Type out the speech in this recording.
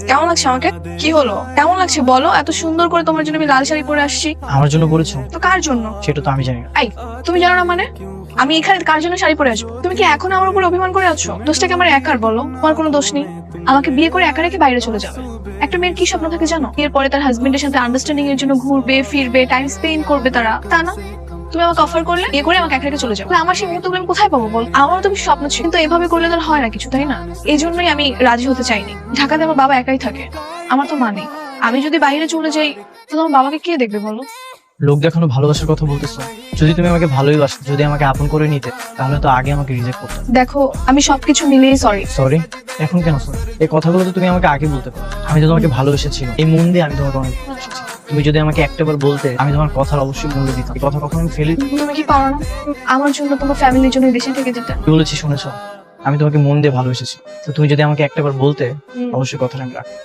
কেমন লাগছে আমাকে? কি হলো, কেমন লাগছে বলো? এত সুন্দর করে তোমার জন্য আমি লাল শাড়ি পরে আসছি। আমার জন্য বলেছো? তো কার জন্য? সেটা তো আমি জানি না। আই, তুমি জানো না মানে? আমি এখানে কার জন্য শাড়ি পরে আসবো? তুমি কি এখন আমার উপর অভিমান করে আছো? দোষটা কি আমার একার বলো? তোমার কোনো দোষ নেই। আমাকে বিয়ে করে একা রেখে বাইরে চলে যাবে। একটা মেয়ের কি স্বপ্ন থাকে জানো? এর পরে তার হাজবেন্ডের সাথে আন্ডারস্ট্যান্ডিং এর জন্য ঘুরবে ফিরবে, টাইম স্পেন্ড করবে তারা, তা না? তুমি আমাকে অফার করলে বিয়ে করে আমাকে একা রেখে চলে যাবে, আমার সেই মুহূর্তগুলো আমি কোথায় পাবো বল? আমারও তো কিছু স্বপ্ন ছিল, কিন্তু এভাবে করলে তো আর হয় না কিছু, তাই না? এই জন্যই আমি রাজি হতে চাইনি। ঢাকাতে আমার বাবা একাই থাকে, আমার তো মা নেই। আমি যদি বাইরে চলে যাই তো তোমার বাবাকে কে দেখবে বলো? লোক দেখানো ভালোবাসার কথা বলতেছো। যদি তুমি আমাকে ভালোই বাসো, যদি আমাকে আপন করে নিতে, তাহলে তো আগে আমাকে রিজেক্ট করতে। দেখো, আমি সবকিছু মিলিয়ে সরি। সরি? এখন কেন সরি? এই কথাগুলো তো তুমি আমাকে আগে বলতে পারো। আমি তো তোমাকে ভালোবেসেছি, এই মন দিয়ে আমি তোমাকে অনেক ভালোবেসেছি। তুমি যদি আমাকে একটাবার বলতে, আমি তোমার কথার অবশ্যই মূল্য দিতাম। এই কথা কখনো আমি ফেলি। তুমি কি পারো না আমার জন্য তোমার ফ্যামিলির জন্য দেশে থেকে যেতে? কি বলেছি শুনেছো? আমি তোমাকে মন দিয়ে ভালোবেসেছি। তো তুমি যদি আমাকে একটাবার বলতে, অবশ্যই কথাটা আমি রাখতাম।